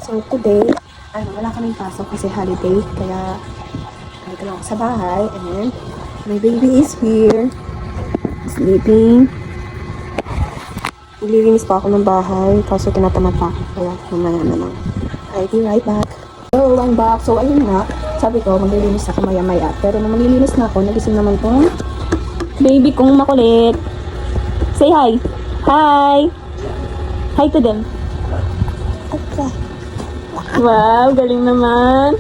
So today, wala kaming pasok kasi holiday. Kaya, dito lang ako sa bahay. And my baby is here. Sleeping. Nililinis pa ako ng bahay. Kaso tinatamad pa ako. Kaya mamaya na lang. I'll be right back. So, I'm back. So, ayun nga. Sabi ko, maglilinis ako maya-maya. Pero nung maglilinis na ako, nagising naman tong baby kong makulit. Say hi. Hi. Hi to them. Okay. Wow, galing naman.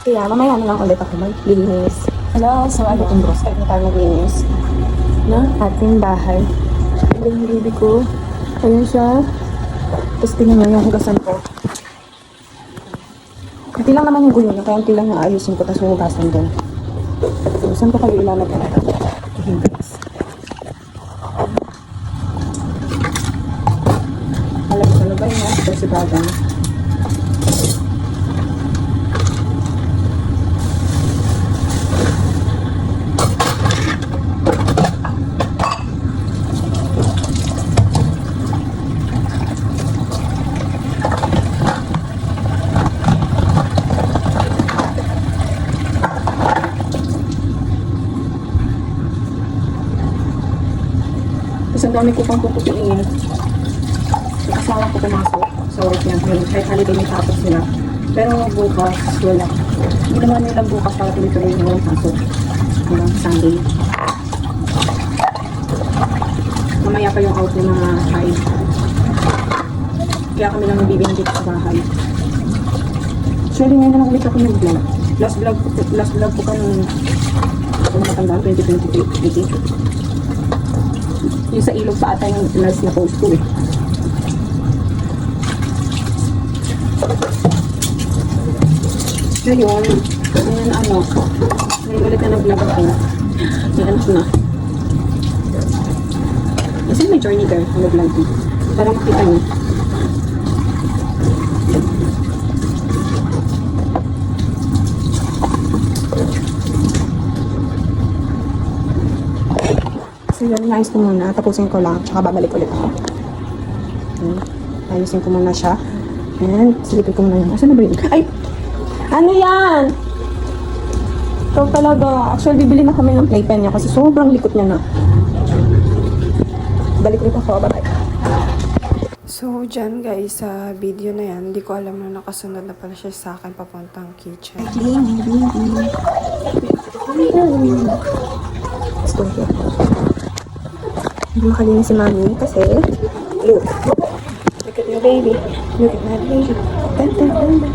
Kaya, mamaya na lang ulit ako maglinis. Hello, so ano itong bros? Kahit na tayo maglinis na ating bahay. Galing yung baby ko. Ayun siya. Tapos tingnan nyo yung hugasan ko. Kunti lang naman yung gulo niya, kaya kunti lang naayusin ko, tapos hugasan din. So, saan ko kayo ilalagay na ito? Guys. Alam ko sa lagay na, ito si Bagang. Ang dami ko pang puputiin. Yung asawa ko pumasok sa work niya. Kahit holiday may tapos sila. Pero bukas, wala. Hindi naman nila bukas para tuloy-tuloy yung walang pasok. Hanggang Sunday. Mamaya pa yung out ng mga child. Kaya kami lang nabibigyan dito sa bahay. Actually, ngayon na lang ulit ako nag-vlog. Last vlog ko pa nung kung matandaan, 2023. Yung sa ilog pa ata yung last na post ko eh. Ngayon ulit na nag-vlog ako. May anak na. Kasi may journey girl na nag-vlog ko. Para makita nyo. So yun, ayos ko muna. Tapusin ko lang. Tsaka babalik ulit ako. Ayusin ko muna siya. And silipin ko muna yun. Asan na ba yun? Ay! Ano yan? Ito talaga. Actually, bibili na kami ng playpen niya kasi sobrang likot niya na. Balik ulit ako. Bye-bye. So, dyan guys, sa video na yan, hindi ko alam na nakasunod na pala siya sa akin papuntang kitchen. Let's go here. Hindi makalinis si mami kasi look at your baby, look at my baby. Tan, tan, tan, tan.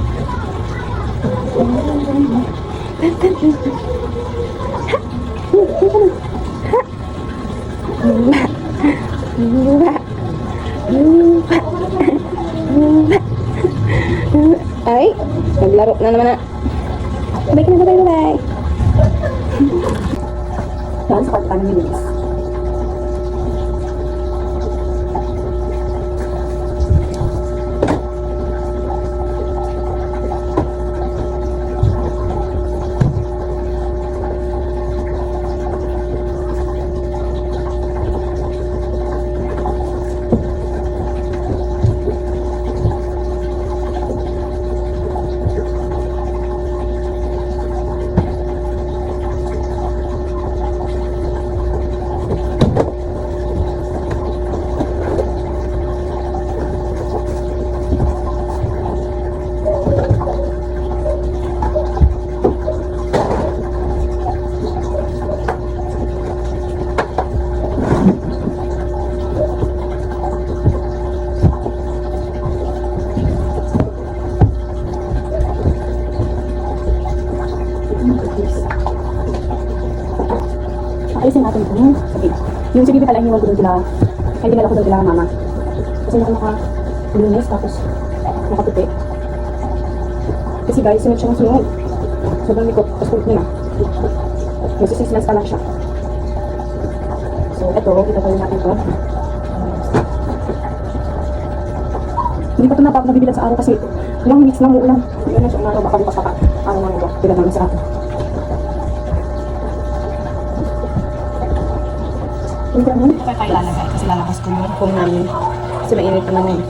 Tan, tan, tan. Ha! Ay, naglaro na naman na. Bye ka na, bye. Saan sa kwarta ng bilis? Alisin natin ito. Okay. Yung si Bibi pala iniwan ko doon sila. Ay, dinala ko doon sila mama. Kasi naka-lunes, tapos nakaputi. Kasi guys, sunod siya ng sunod. Sobrang likot, tapos kulit niya na. Kasi 6 months pa lang siya. So, ito, kita tayo natin ito. Hindi pa ito nabibilan sa araw kasi ilang minutes lang uulan. Yun na siya, umaraw, baka bukas pa ka. Araw na ito, bilang namin sa atin. Hindi ka naman. Ito tayo lalagay kasi lalakas ko yung Kung namin. Kasi mainit naman eh.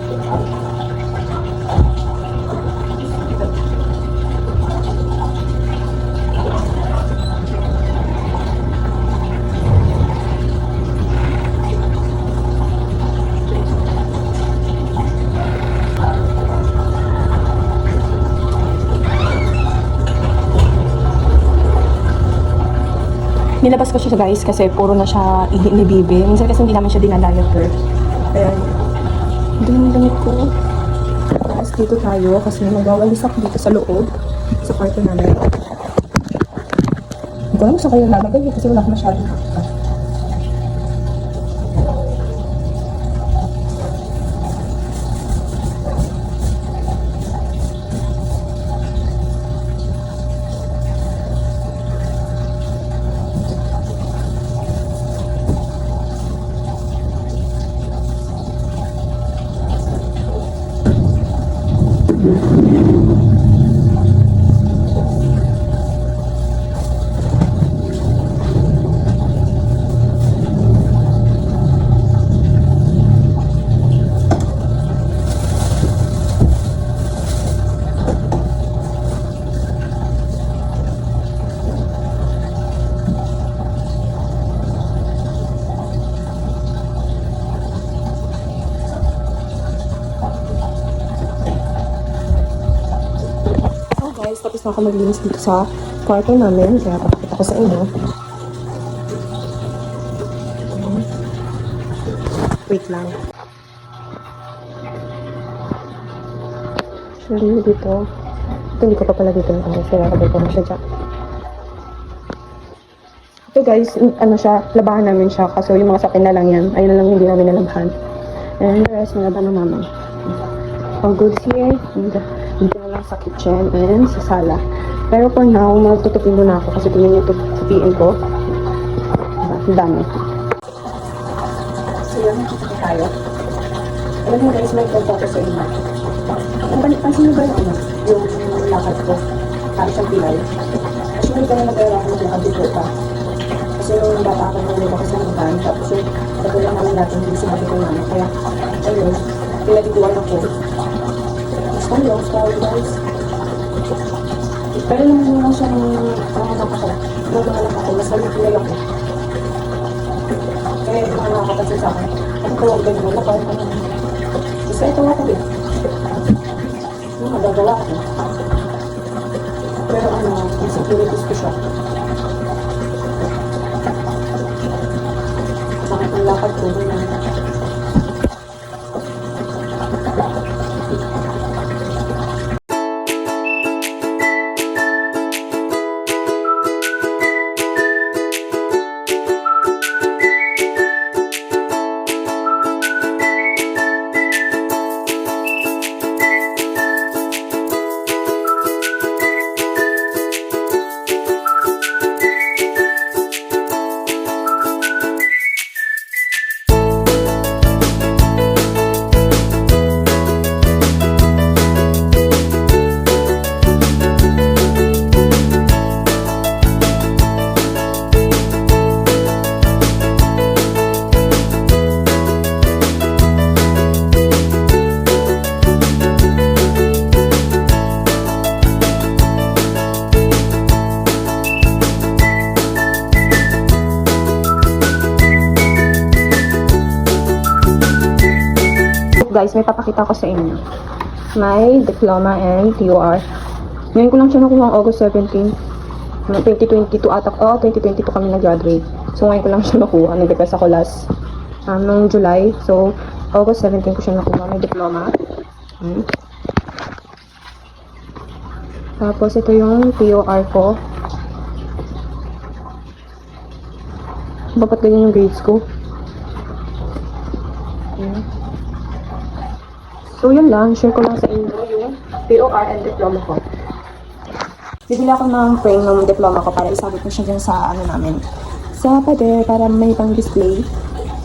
nilabas ko siya guys kasi puro na siya inibibi. Minsan kasi hindi namin siya dinalayaper. Ayan. Ito yung damit ko. Tapos dito tayo kasi magwawalis ako dito sa loob. Sa kwarto namin. Hindi ko alam saan kayo lalagay kasi wala ko masyadong nakita. Guys, tapos na ako maglinis dito sa kwarto namin. Kaya papakita ko sa inyo. Wait lang. Actually, dito. Ito, hindi ko pa pala dito. Sinakabay ko na siya dyan. Ito guys, ano siya, labahan namin siya. Kaso yung mga sakin na lang yan. Ayun na lang hindi namin nalabahan. And the rest, nalabahan na namin. All goods here. And dito na lang sa kitchen and sa sala. Pero for now, magtutupin muna ako kasi tingin yung tupiin ko. Ang dami. So yun, nakita ko tayo. Alam mo guys, may kwento ko sa inyo. Pansin mo ba yung lakad ko? Sabi siyang pilay. Actually, kaya nag-aaral ako ng abito pa. Kasi nung bata ako nung ako sa hanggan. Tapos yung patulang namin natin, hindi sinabi ko namin. Kaya, ayun, pinagiguan ako. Ang long story guys. Pero nung hindi lang siya nung nangalak ako, mas nalipilay ako. Kaya mga nakakapansin sa akin, ako ko huwag ganyan, napawin ko naman. Isa ito nga tabi. Yung magagawa ko. Pero ano, insecurities ko siya. Bakit ang lakad ko, ganyan. Guys, may papakita ko sa inyo. May diploma and TOR. Ngayon ko lang siya nakuha August 17, 2022 ata. 2022 kami nag-graduate. So, ngayon ko lang siya nakuha. Nag-request ako last noong July. So, August 17 ko siya nakuha. May diploma. Tapos, ito yung TOR ko. Ba't ganyan yung grades ko? So, yun lang. Share ko lang sa inyo yung POR and diploma ko. Bibili ako ng frame ng diploma ko para isabot ko siya dyan sa ano namin. Sa pader para may pang display.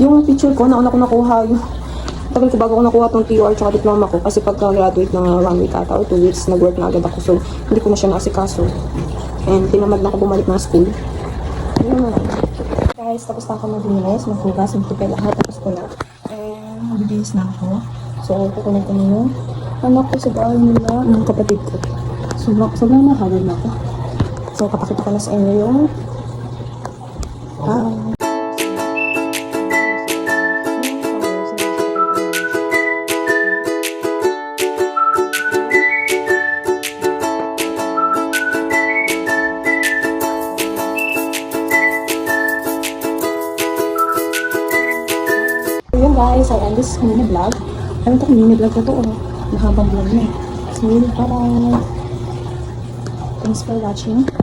Yung picture ko, nauna ko nakuha yung tagal ko bago ko nakuha tong TOR tsaka diploma ko. Kasi pagka graduate ng 1 week ata or 2 weeks, nag-work na agad ako. So, hindi ko na siya naasikaso. And tinamad na ako bumalik ng school. Ayun na lang. Guys, tapos na ako maglinis, maghugas, magtupel lahat. Tapos ko na. And magbibihis na ako. So, kukunin ko na yung anak ko sa bahay nila ng kapatid ko. Sobrang mahagod na ako. So, kapakita ko na sa inyo yung guys, I end this mini vlog. Ano to, mini vlog na to, oh. Mahabang vlog na. So, bye-bye. Thanks for watching.